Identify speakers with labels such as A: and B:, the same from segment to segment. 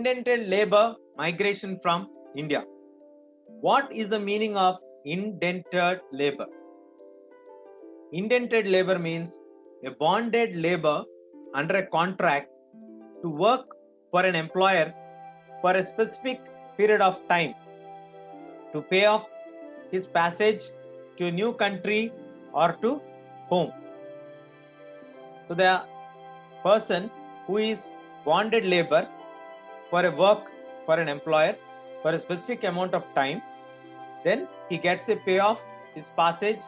A: Indented labor migration from India. What is the meaning of indented labor? Indented labor means a bonded labor under a contract to work for an employer for a specific period of time to pay off his passage to a new country or to home. So the person who is bonded labor for a work for an employer for a specific amount of time, then he gets a payoff his passage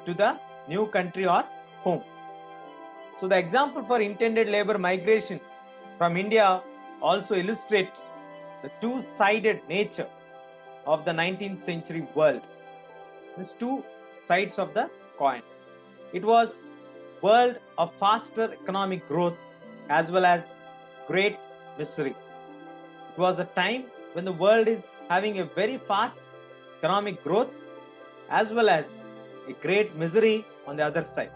A: to the new country or home. So the example for intended labor migration from India also illustrates the two-sided nature of the 19th century world. There's two sides of the coin. It was world of faster economic growth as well as great misery. It was a time when the world is having a very fast economic growth as well as a great misery on the other side.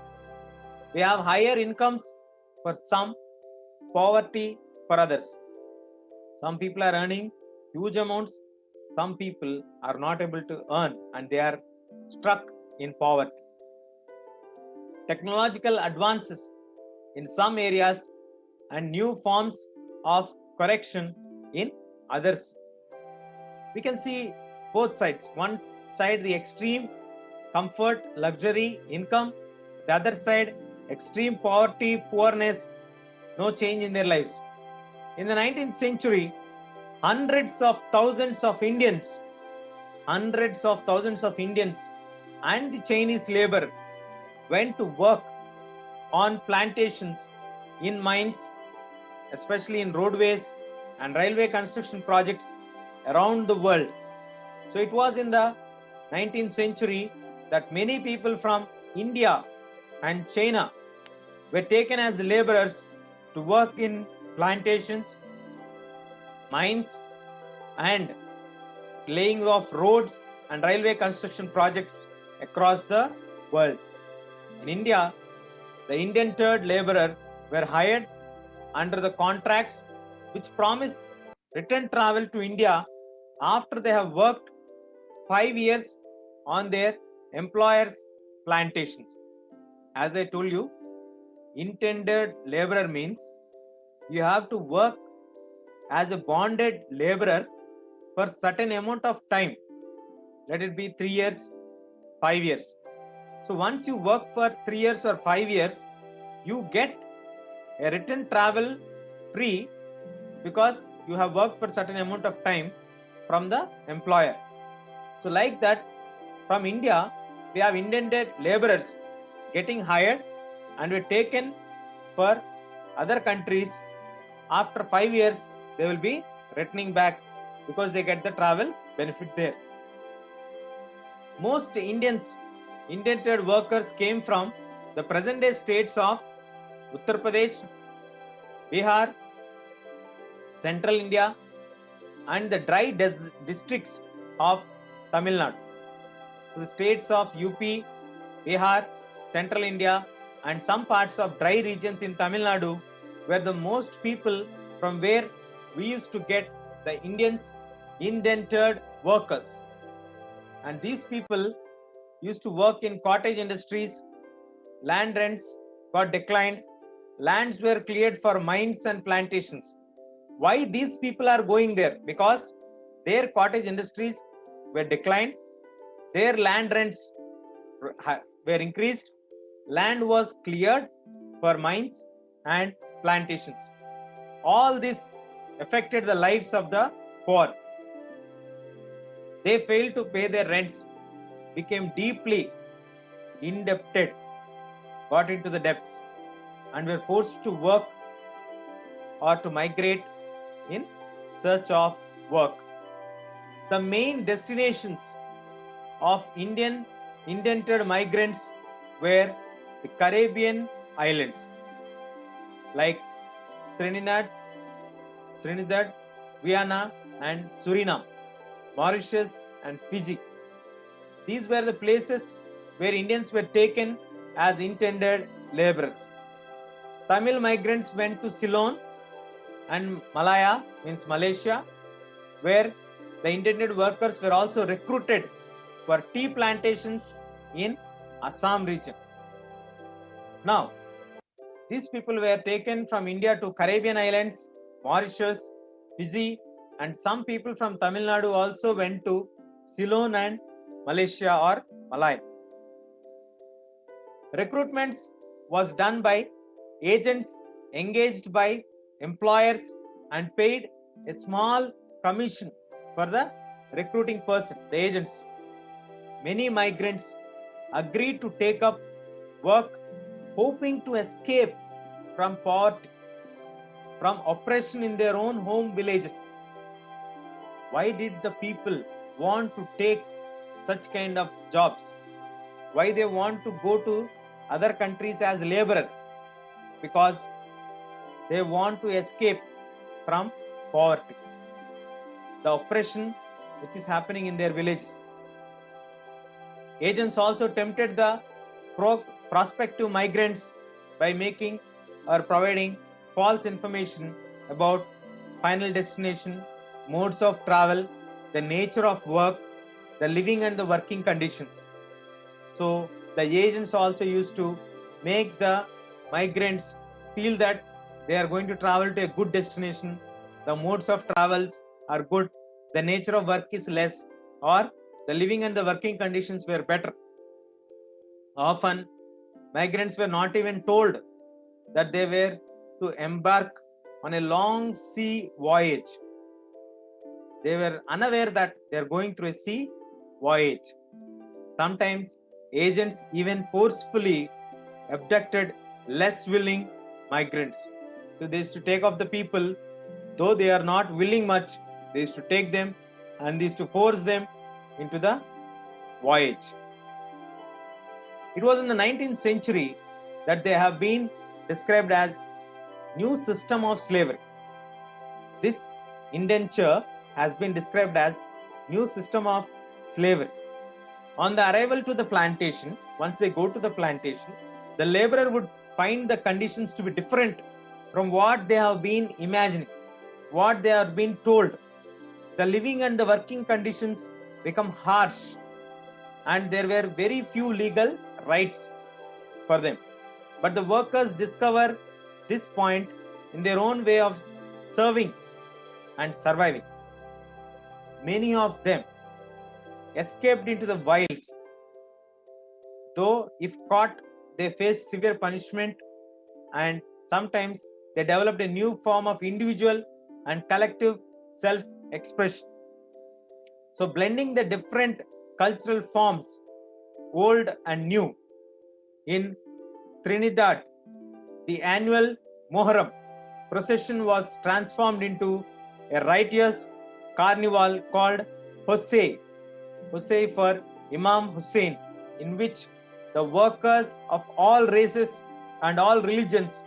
A: We have higher incomes for some, poverty for others. Some people are earning huge amounts, some people are not able to earn and they are struck in poverty. Technological advances in some areas and new forms of correction in others. We can see both sides. One side, the extreme comfort, luxury, income. The other side, extreme poverty, poorness, no change in their lives. In the 19th century, hundreds of thousands of Indians and the Chinese labor went to work on plantations, in mines, especially in roadways and railway construction projects around the world. So it was in the 19th century that many people from India and China were taken as laborers to work in plantations, mines, and laying of roads and railway construction projects across the world. In India, the indentured laborer were hired under the contracts which promised return travel to India after they have worked 5 years on their employers' plantations. As I told you, intended laborer means you have to work as a bonded laborer for certain amount of time. Let it be 3 years, 5 years. So once you work for 3 years or 5 years, you get a return travel free because you have worked for certain amount of time from the employer. So like that, from India, we have indented laborers getting hired and were taken for other countries. After 5 years, they will be returning back because they get the travel benefit there. Most Indians, indented workers came from the present day states of Uttar Pradesh, Bihar, Central India, and the dry districts of Tamil Nadu. So the states of UP, Bihar, Central India, and some parts of dry regions in Tamil Nadu were the most people from where we used to get the Indians indentured workers. And these people used to work in cottage industries, land rents got declined, lands were cleared for mines and plantations. Why these people are going there? Because their cottage industries were declined, their land rents were increased, land was cleared for mines and plantations. All this affected the lives of the poor. They failed to pay their rents, became deeply indebted, got into the debts, and were forced to work or to migrate in search of work. The main destinations of Indian indentured migrants were the Caribbean islands like Trinidad, Guyana, and Suriname, Mauritius, and Fiji. These were the places where Indians were taken as intended laborers. Tamil migrants went to Ceylon, and Malaya means Malaysia, where the intended workers were also recruited for tea plantations in Assam region. Now, these people were taken from India to Caribbean islands, Mauritius, Fiji, and some people from Tamil Nadu also went to Ceylon and Malaysia or Malay. Recruitments was done by agents engaged by employers and paid a small commission for the recruiting person, the agents. Many migrants agreed to take up work hoping to escape from poverty, from oppression in their own home villages. Why did the people want to take such kind of jobs? Why they want to go to other countries as laborers? Because they want to escape from poverty, the oppression which is happening in their villages. Agents also tempted the prospective migrants by making or providing false information about final destination, modes of travel, the nature of work, the living and the working conditions. So the agents also used to make the migrants feel that they are going to travel to a good destination, the modes of travels are good, the nature of work is less, or the living and the working conditions were better. Often, migrants were not even told that they were to embark on a long sea voyage. They were unaware that they are going through a sea voyage. Sometimes, agents even forcefully abducted less willing migrants. So they used to take off the people, though they are not willing much, they used to take them and they used to force them into the voyage. It was in the 19th century that they have been described as new system of slavery. This indenture has been described as new system of slavery. On the arrival to the plantation, once they go to the plantation, the laborer would find the conditions to be different from what they have been imagining, what they have been told. The living and the working conditions become harsh, and there were very few legal rights for them. But the workers discover this point in their own way of serving and surviving. Many of them escaped into the wilds, though if caught, they faced severe punishment, and sometimes they developed a new form of individual and collective self-expression. So blending the different cultural forms, old and new. In Trinidad, the annual Moharram procession was transformed into a riotous carnival called Hosei for Imam Hussein, in which the workers of all races and all religions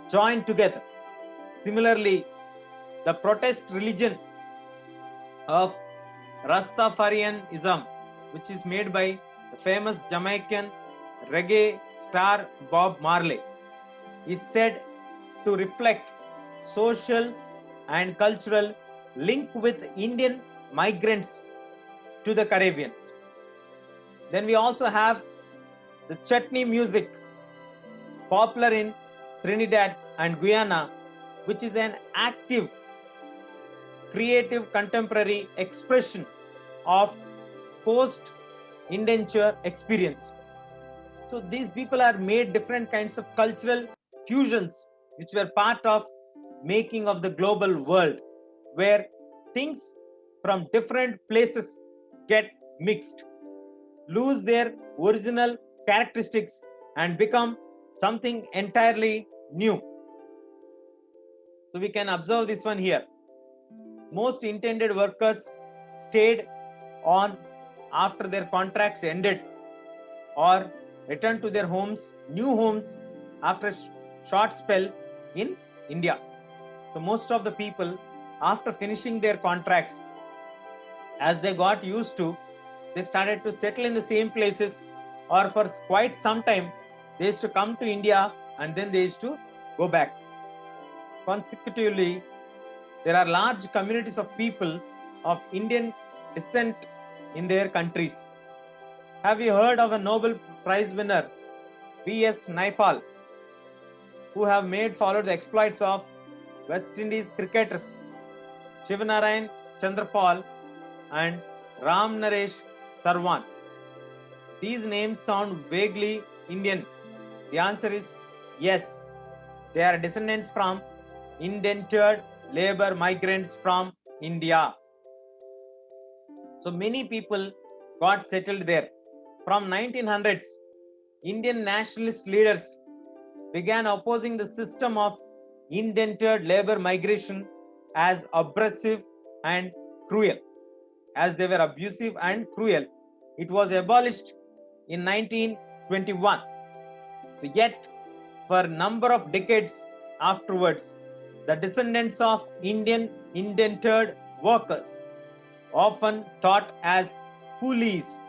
A: joined together. Similarly, the protest religion of Rastafarianism, which is made by the famous Jamaican reggae star Bob Marley, is said to reflect social and cultural link with Indian migrants to the Caribbeans. Then we also have the chutney music, popular in Trinidad and Guyana, which is an active, creative, contemporary expression of post-indenture experience. So these people are made different kinds of cultural fusions, which were part of making of the global world, where things from different places get mixed, lose their original characteristics, and become something entirely new. So we can observe this one here. Most intended workers stayed on after their contracts ended or returned to their homes, new homes, after a short spell in India. So most of the people, after finishing their contracts, as they got used to, they started to settle in the same places, or for quite some time, they used to come to India and then they used to go back. Consecutively, There are large communities of people of Indian descent in their countries. Have you heard of a Nobel Prize winner, V.S. Naipaul, who have made followed the exploits of West Indies cricketers Shivanarayan Chandrapal and Ram Naresh Sarwan? These names sound vaguely Indian. The answer is yes. They are descendants from indentured labor migrants from India. So many people got settled there. From 1900s, Indian nationalist leaders began opposing the system of indentured labor migration as abusive and cruel. As they were abusive and cruel, it was abolished in 1921. So yet, for a number of decades afterwards, the descendants of Indian indentured workers, often thought as coolies,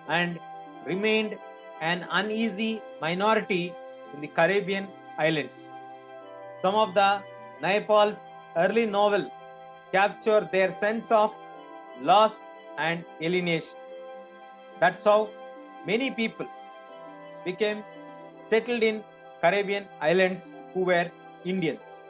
A: and remained an uneasy minority in the Caribbean islands. Some of the Naipaul's early novel capture their sense of loss and alienation. That's how many people became settled in Caribbean islands who were Indians.